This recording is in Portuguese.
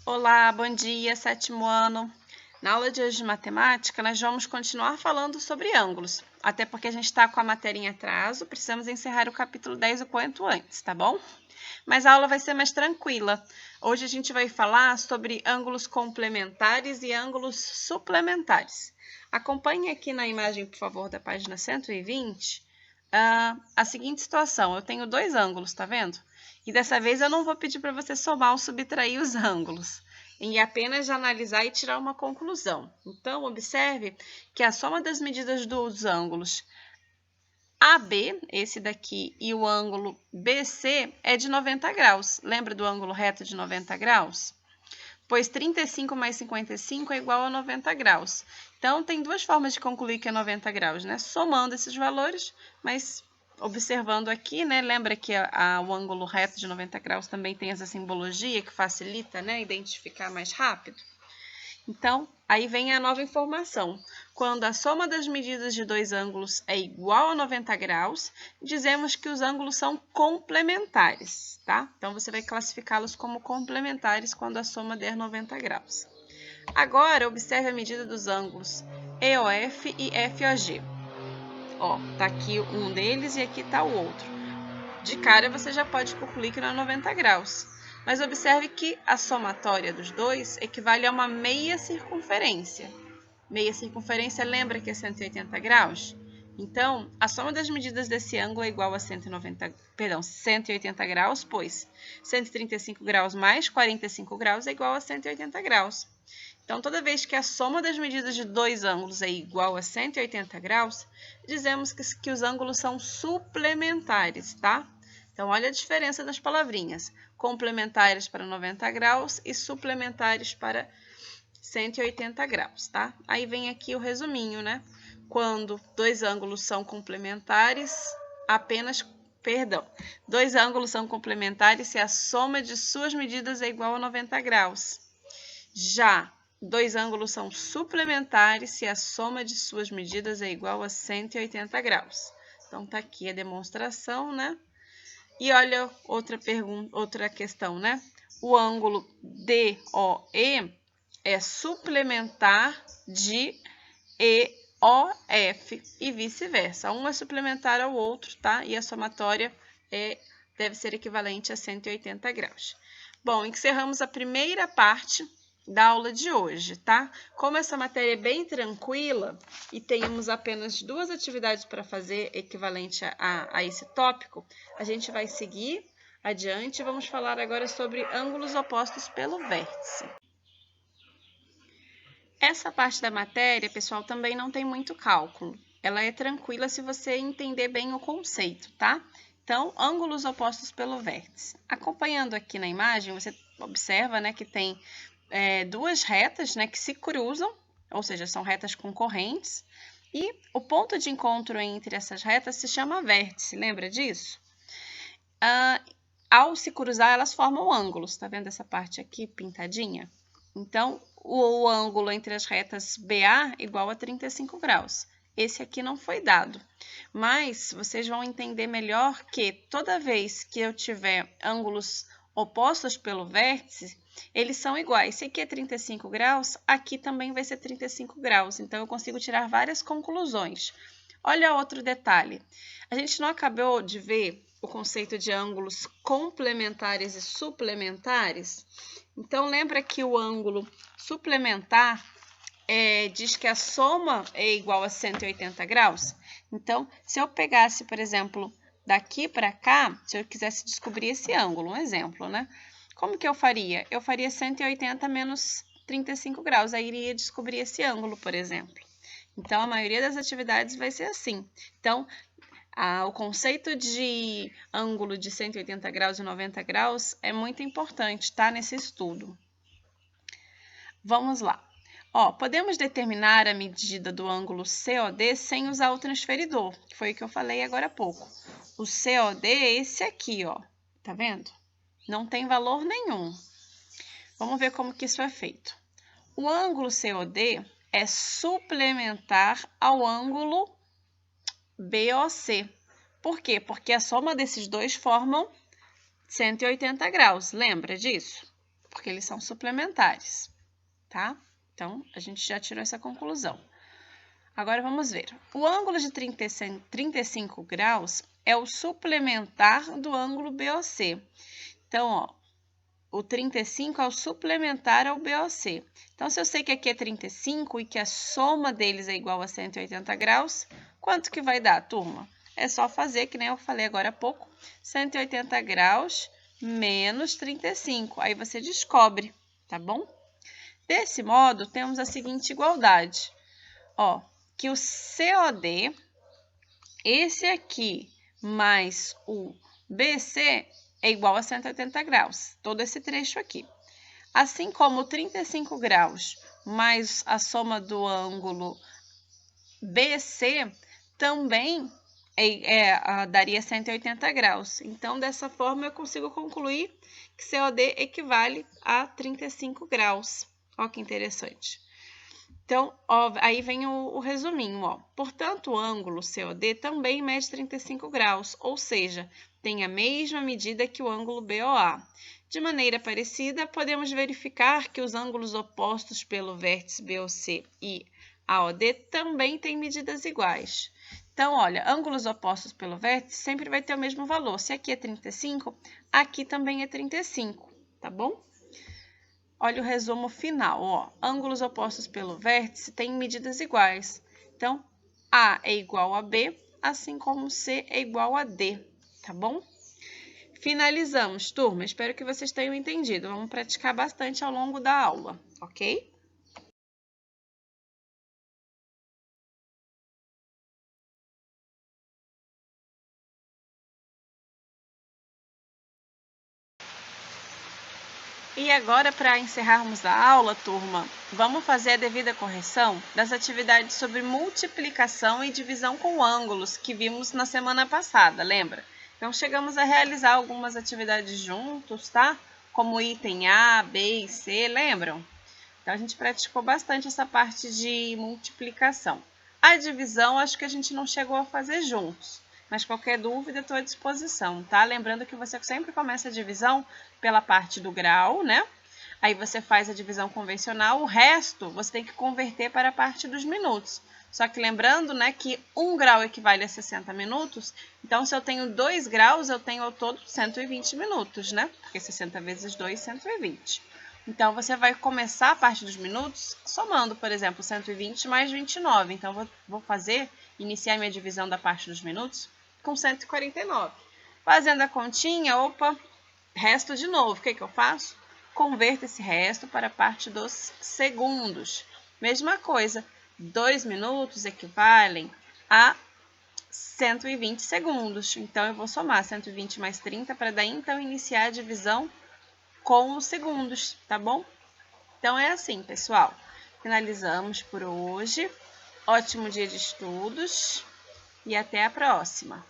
Olá, bom dia, sétimo ano. Na aula de hoje de matemática, nós vamos continuar falando sobre ângulos, até porque a gente está com a matéria em atraso, precisamos encerrar o capítulo 10 o quanto antes, tá bom? Mas a aula vai ser mais tranquila. Hoje a gente vai falar sobre ângulos complementares e ângulos suplementares. Acompanhe aqui na imagem, por favor, da página 120, a seguinte situação. Eu tenho dois ângulos, tá vendo? E dessa vez eu não vou pedir para você somar ou subtrair os ângulos, e apenas analisar e tirar uma conclusão. Então, observe que a soma das medidas dos ângulos AB, esse daqui, e o ângulo BC é de 90 graus. Lembra do ângulo reto de 90 graus? Pois 35 mais 55 é igual a 90 graus. Então, tem duas formas de concluir que é 90 graus, né? Somando esses valores, mas observando aqui, né? Lembra que o ângulo reto de 90 graus também tem essa simbologia que facilita, né, identificar mais rápido? Então, aí vem a nova informação. Quando a soma das medidas de dois ângulos é igual a 90 graus, dizemos que os ângulos são complementares, tá? Então, você vai classificá-los como complementares quando a soma der 90 graus. Agora, observe a medida dos ângulos EOF e FOG. Ó, tá aqui um deles e aqui tá o outro. De cara, você já pode concluir que não é 90 graus. Mas observe que a somatória dos dois equivale a uma meia circunferência. Meia circunferência lembra que é 180 graus? Então, a soma das medidas desse ângulo é igual a 180 graus, pois 135 graus mais 45 graus é igual a 180 graus. Então, toda vez que a soma das medidas de dois ângulos é igual a 180 graus, dizemos que os ângulos são suplementares, tá? Então, olha a diferença das palavrinhas. Complementares para 90 graus e suplementares para 180 graus, tá? Aí vem aqui o resuminho, né? Quando dois ângulos são complementares, dois ângulos são complementares se a soma de suas medidas é igual a 90 graus. Já dois ângulos são suplementares se a soma de suas medidas é igual a 180 graus. Então, tá aqui a demonstração, né? E olha outra questão, né? O ângulo DOE é suplementar de EOF e vice-versa. Um é suplementar ao outro, tá? E a somatória deve ser equivalente a 180 graus. Bom, encerramos a primeira parte da aula de hoje, tá? Como essa matéria é bem tranquila e temos apenas duas atividades para fazer equivalente a esse tópico, a gente vai seguir adiante e vamos falar agora sobre ângulos opostos pelo vértice. Essa parte da matéria, pessoal, também não tem muito cálculo. Ela é tranquila se você entender bem o conceito, tá? Então, ângulos opostos pelo vértice. Acompanhando aqui na imagem, você observa, né, que tem duas retas, né, que se cruzam, ou seja, são retas concorrentes, e o ponto de encontro entre essas retas se chama vértice, lembra disso? Ao se cruzar, elas formam ângulos, tá vendo essa parte aqui pintadinha? Então, o ângulo entre as retas BA igual a 35 graus. Esse aqui não foi dado, mas vocês vão entender melhor que toda vez que eu tiver ângulos opostos pelo vértice, eles são iguais. Se aqui é 35 graus, aqui também vai ser 35 graus. Então, eu consigo tirar várias conclusões. Olha outro detalhe. A gente não acabou de ver o conceito de ângulos complementares e suplementares? Então, lembra que o ângulo suplementar diz que a soma é igual a 180 graus? Então, se eu pegasse, por exemplo, daqui para cá, se eu quisesse descobrir esse ângulo, um exemplo, né? Como que eu faria? Eu faria 180 menos 35 graus, aí iria descobrir esse ângulo, por exemplo. Então, a maioria das atividades vai ser assim. Então, o conceito de ângulo de 180 graus e 90 graus é muito importante, tá? Nesse estudo. Vamos lá. Ó, podemos determinar a medida do ângulo COD sem usar o transferidor, que foi o que eu falei agora há pouco. O COD é esse aqui, ó. Tá vendo? Não tem valor nenhum. Vamos ver como que isso é feito. O ângulo COD é suplementar ao ângulo BOC. Por quê? Porque a soma desses dois formam 180 graus. Lembra disso? porque eles são suplementares, tá? Então, a gente já tirou essa conclusão. Agora, vamos ver. O ângulo de 35 graus é o suplementar do ângulo BOC. Então, ó, o 35 é o suplementar ao BOC. Então, se eu sei que aqui é 35 e que a soma deles é igual a 180 graus, quanto que vai dar, turma? É só fazer, que nem eu falei agora há pouco, 180 graus menos 35. Aí você descobre, tá bom? Desse modo, temos a seguinte igualdade. Ó, que o COD, esse aqui, mais o BC, é igual a 180 graus. Todo esse trecho aqui. Assim como 35 graus mais a soma do ângulo BC também daria 180 graus. Então, dessa forma, eu consigo concluir que COD equivale a 35 graus. Olha que interessante. Então, ó, aí vem o resuminho, ó. Portanto, o ângulo COD também mede 35 graus, ou seja, tem a mesma medida que o ângulo BOA. De maneira parecida, podemos verificar que os ângulos opostos pelo vértice BOC e AOD também têm medidas iguais. Então, olha, ângulos opostos pelo vértice sempre vai ter o mesmo valor. Se aqui é 35, aqui também é 35, tá bom? Olha o resumo final, ó. Ângulos opostos pelo vértice têm medidas iguais. Então, A é igual a B, assim como C é igual a D, tá bom? Finalizamos, turma. Espero que vocês tenham entendido. Vamos praticar bastante ao longo da aula, ok? E agora, para encerrarmos a aula, turma, vamos fazer a devida correção das atividades sobre multiplicação e divisão com ângulos que vimos na semana passada, lembra? Então, chegamos a realizar algumas atividades juntos, tá? Como item A, B e C, lembram? Então, a gente praticou bastante essa parte de multiplicação. A divisão, acho que a gente não chegou a fazer juntos. Mas qualquer dúvida, estou à disposição, tá? Lembrando que você sempre começa a divisão pela parte do grau, né? Aí você faz a divisão convencional, o resto você tem que converter para a parte dos minutos. Só que lembrando, né, que 1 grau equivale a 60 minutos, então se eu tenho 2 graus, eu tenho ao todo 120 minutos, né? Porque 60 vezes 2, 120. Então, você vai começar a parte dos minutos somando, por exemplo, 120 mais 29. Então, vou iniciar minha divisão da parte dos minutos com 149. Fazendo a continha, opa, resto de novo. O que eu faço? Converto esse resto para a parte dos segundos. Mesma coisa, 2 minutos equivalem a 120 segundos. Então, eu vou somar 120 mais 30 para daí, então, iniciar a divisão com os segundos, tá bom? Então, é assim, pessoal. Finalizamos por hoje. Ótimo dia de estudos e até a próxima!